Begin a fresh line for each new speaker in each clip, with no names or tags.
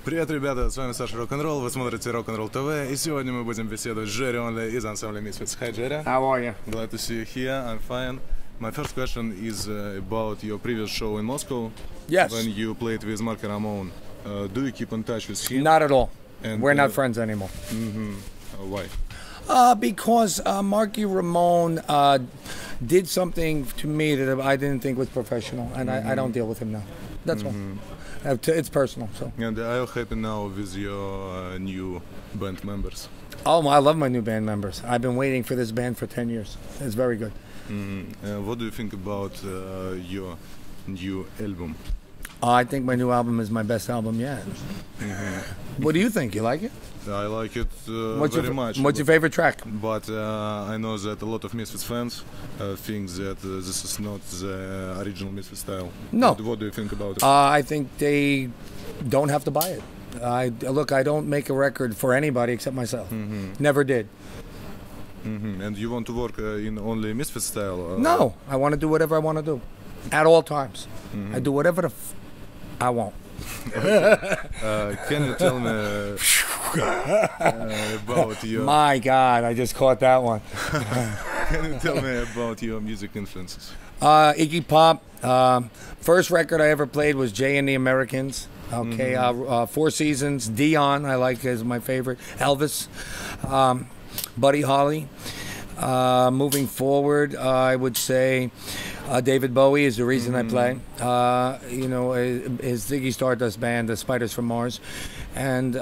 Привет, ребята, с вами Саша Rock'n'Roll, вы смотрите Рок'н'ролл ТВ, и сегодня мы будем беседовать с Jerry Only из ансамбля Misfits. Hi, Jerry.
How are you?
Glad to see you here. I'm fine. My first question is about your previous show in Moscow.
Yes.
When you played with Ramone. Do you keep in touch with him?
Not at all.
And,
We're not friends anymore.
Why?
Because Marky Ramone did something to me that I didn't think was professional, and I don't deal with him now. That's all. It's personal. So.
And are you happy now with your new band members?
Oh, I love my new band members. I've been waiting for this band for 10 years. It's very good.
What do you think about your new album?
I think my new album is my best album yet. What do you think? You like it?
I like it
very
much.
What's your favorite track?
But I know that a lot of Misfits fans think that this is not the original Misfits style.
No.
What do you think about it?
I think they don't have to buy it. Look, I don't make a record for anybody except myself. Never did.
And you want to work in only Misfits style?
No, I want to do whatever I want to do, at all times. I do whatever I want.
Can you tell me about your...
My God, I just caught that one.
Can you tell me about your music influences?
Iggy Pop. First record I ever played was Jay and the Americans. Okay, Four Seasons. Dion, I like, is my favorite. Elvis. Buddy Holly. Moving forward, I would say David Bowie is the reason I play. His Ziggy Stardust band, the Spiders from Mars. And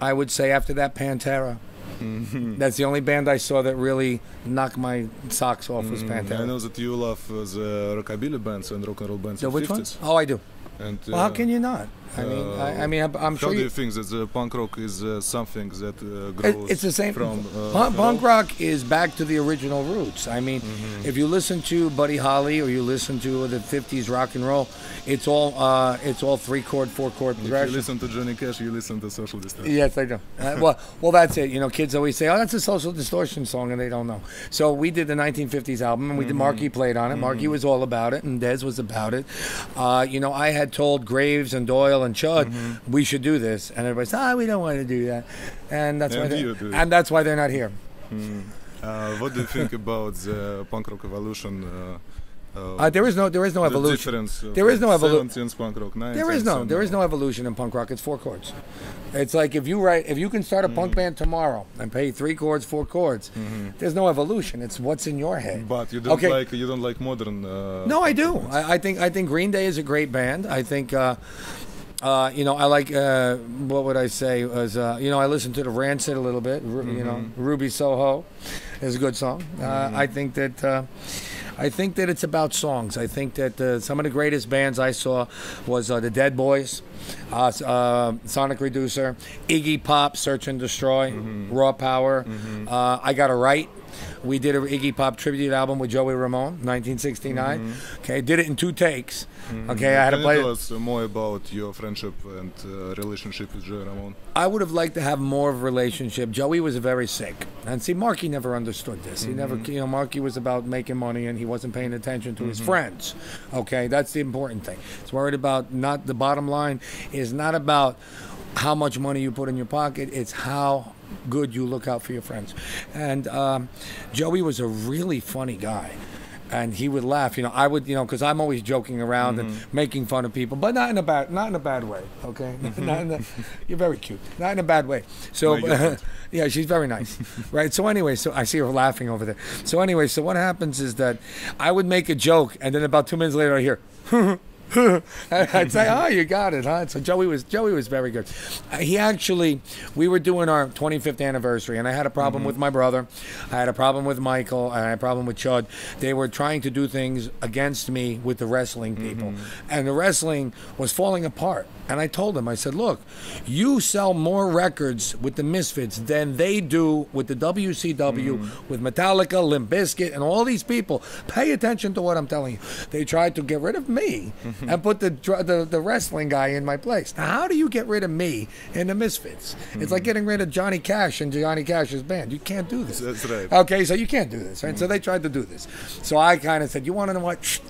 I would say after that, Pantera. That's the only band I saw that really knocked my socks off was Pantera.
I know that you love the rockabilly bands and rock and roll bands of
which
50s.
ones? Oh, I do.
And,
well, how can you not? I'm sure.
How do you think that the punk rock is something that grows
it's the same.
from
punk rock is back to the original roots. I mean, if you listen to Buddy Holly or you listen to the 50s rock and roll, it's all 3-chord, 4-chord progression.
If you listen to Johnny Cash, you listen to Social Distortion.
Yes, I do. Well, that's it. You know, kids always say, "Oh, that's a Social Distortion song," and they don't know. So we did the 1950s album, and we did. Marky played on it. Marky was all about it, and Dez was about it. I had told Graves and Doyle and Chud we should do this, and everybody said, we don't want to do that, and that's why they're not here.
What do you think about the punk rock evolution?
There is no evolution. There is no evolution.
Punk rock,
there is no evolution in punk rock. It's 4 chords. It's like if you can start a punk band tomorrow and play 3 chords, 4 chords. There's no evolution. It's what's in your head.
But you don't like modern.
No, I do. I think Green Day is a great band. I think. I like, what would I say, was, I listened to the Rancid a little bit, Ruby Soho is a good song. I think that it's about songs. I think that some of the greatest bands I saw was the Dead Boys, Sonic Reducer, Iggy Pop, Search and Destroy, Raw Power, I Got a Right. We did an Iggy Pop tribute album with Joey Ramone, 1969. Okay, did it in 2 takes. Okay, I had to play.
Can you tell us more about your friendship and relationship with Joey Ramone?
I would have liked to have more of a relationship. Joey was very sick, and see, Marky never understood this. He never, Marky was about making money, and he wasn't paying attention to his friends. Okay, that's the important thing. It's worried about not the bottom line is not about how much money you put in your pocket. It's how good you look out for your friends. And Joey was a really funny guy, and he would laugh. I would, because I'm always joking around and making fun of people, but not in a bad way. Okay, you're very cute, not in a bad way. So yeah, she's very nice, right? So anyway, so I see her laughing over there. So anyway, so what happens is that I would make a joke, and then about 2 minutes later, I hear. I'd say, "Oh, you got it, huh?" So Joey was very good. We were doing our 25th anniversary, and I had a problem with my brother. I had a problem with Michael. I had a problem with Chud. They were trying to do things against me with the wrestling people, and the wrestling was falling apart. And I told him, I said, "Look, you sell more records with the Misfits than they do with the WCW, with Metallica, Limp Bizkit, and all these people. Pay attention to what I'm telling you. They tried to get rid of me and put the wrestling guy in my place. Now, how do you get rid of me in the Misfits? It's like getting rid of Johnny Cash and Johnny Cash's band. You can't do this."
That's right.
Okay, so you can't do this, right? So they tried to do this. So I kind of said, "You want to know what?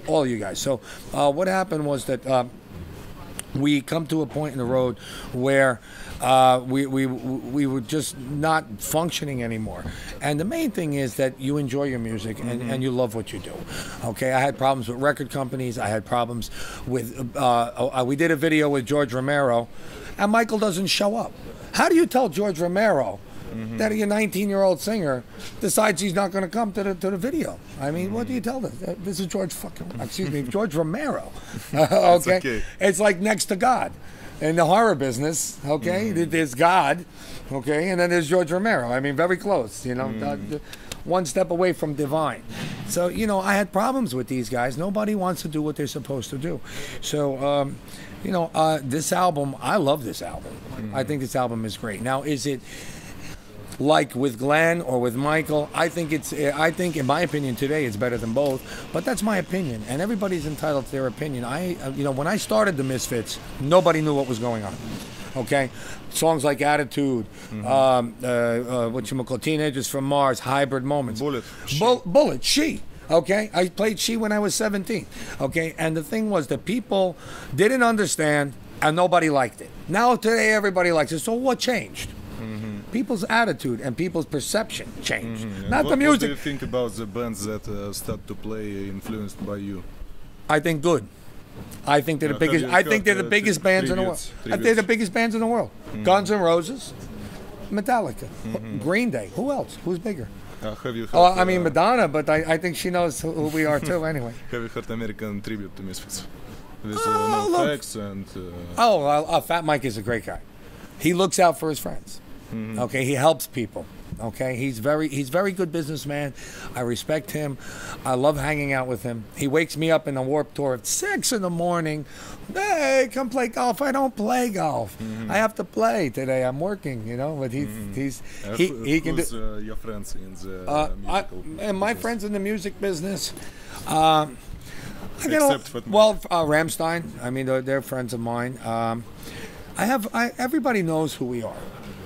All you guys." So what happened was that we come to a point in the road where we were just not functioning anymore. And the main thing is that you enjoy your music and you love what you do. Okay, I had problems with record companies. I had problems with, we did a video with George Romero, and Michael doesn't show up. How do you tell George Romero that a 19-year-old singer decides he's not going to come to the video? I mean, what do you tell them? This is George Romero. Okay? It's like next to God. In the horror business, okay, there's God, okay, and then there's George Romero. I mean, very close, you know, one step away from divine. So, you know, I had problems with these guys. Nobody wants to do what they're supposed to do. So, you know, this album, I love this album. I think this album is great. Now, is it like with Glenn or with Michael? I think in my opinion today it's better than both, but that's my opinion, and everybody's entitled to their opinion. You know, when I started the Misfits, nobody knew what was going on. Okay, songs like Attitude, Teenagers from Mars, Hybrid Moments, Bullet, She. Okay, I played She when I was 17. Okay, and the thing was that people didn't understand, and nobody liked it. Now today everybody likes it. So what changed? People's attitude and people's perception changed. Not the music.
What do you think about the bands that start to play influenced by you?
I think good. I think they're the biggest. I think they're the biggest bands in the world. They're the biggest bands in the world. Guns N' Roses, Metallica, Green Day. Who else? Who's bigger?
Have you heard,
I mean Madonna, but I think she knows who we are too. Anyway.
Have you heard American tribute to Misfits? With Facts and.
Fat Mike is a great guy. He looks out for his friends. Okay, he helps people. Okay, he's very good businessman. I respect him. I love hanging out with him. He wakes me up in the Warped Tour at 6 in the morning. Hey, come play golf. I don't play golf. I have to play today. I'm working, you know. But he can do.
Your friends in the musical
and my friends in the music business.
Except for
Rammstein. I mean, they're friends of mine. Everybody knows who we are.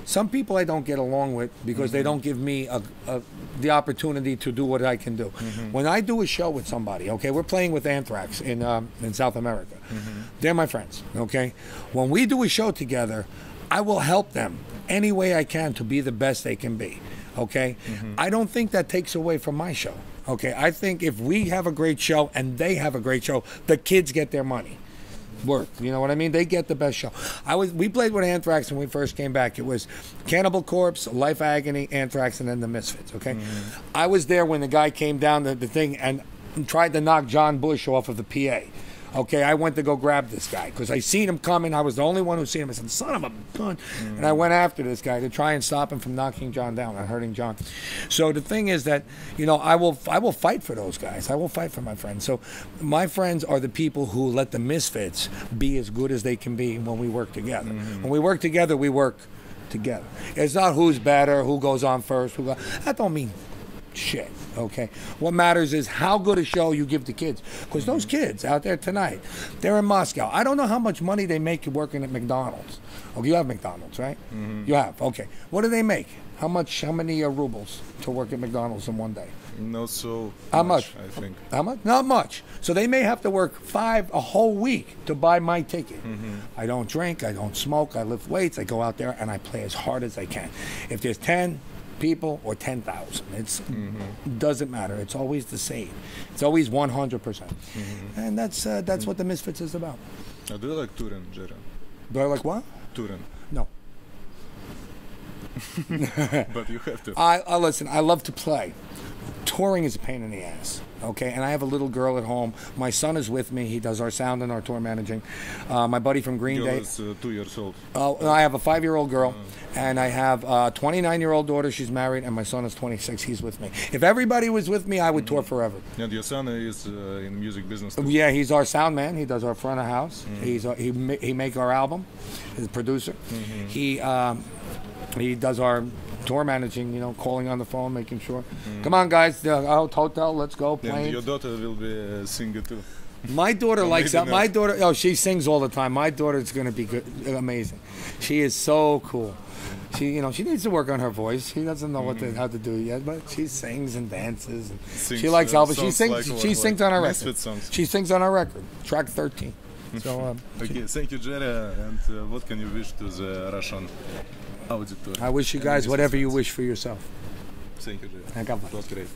Some people I don't get along with because they don't give me the opportunity to do what I can do. When I do a show with somebody, okay, we're playing with Anthrax in South America. They're my friends, okay? When we do a show together, I will help them any way I can to be the best they can be, okay? I don't think that takes away from my show, okay? I think if we have a great show and they have a great show, the kids get their money. You know what I mean? They get the best show. We played with Anthrax when we first came back. It was Cannibal Corpse, Life Agony, Anthrax, and then the Misfits. Okay, I was there when the guy came down the thing and tried to knock John Bush off of the PA. Okay, I went to go grab this guy because I seen him coming. I was the only one who seen him. I said, "Son of a gun!" And I went after this guy to try and stop him from knocking John down and hurting John. So the thing is that, you know, I will fight for those guys. I will fight for my friends. So my friends are the people who let the Misfits be as good as they can be when we work together. When we work together, we work together. It's not who's better, who goes on first. That don't mean shit, okay? What matters is how good a show you give the kids. Because those kids out there tonight, they're in Moscow. I don't know how much money they make working at McDonald's. Oh, you have McDonald's, right? You have, okay. What do they make? How many rubles to work at McDonald's in one day?
Not so
How much?
I think.
How much? Not much. So they may have to work a whole week to buy my ticket. I don't drink, I don't smoke, I lift weights, I go out there and I play as hard as I can. If there's 10 people or 10,000, it doesn't matter. It's always the same. It's always 100%. And that's what the Misfits is about.
Do you like touring, Jerry?
Do I like what?
Touring.
No.
But you have to.
Listen, I love to play. Touring is a pain in the ass, okay? And I have a little girl at home. My son is with me. He does our sound and our tour managing. My buddy from Green Day.
Is 2 years old.
I have a 5-year-old girl, and I have a 29-year-old daughter. She's married, and my son is 26. He's with me. If everybody was with me, I would tour forever.
And your son is in music business too?
Yeah, he's our sound man. He does our front of house. He make our album. He's a producer. He does our tour managing, you know, calling on the phone, making sure. Come on, guys, hotel, let's go. Plane.
And your daughter will be a singer too.
My daughter likes that. My daughter, she sings all the time. My daughter's going to be good, amazing. She is so cool. She needs to work on her voice. She doesn't know how to do it yet, but she sings and dances. And she likes Elvis. She sings on our record.
Songs.
She sings on our record. Track 13. So,
Okay, thank you, Jerry. And what can you wish to the Russian auditor?
I wish you guys whatever you wish for yourself.
Thank you, Jerry.
And God bless.
It was great.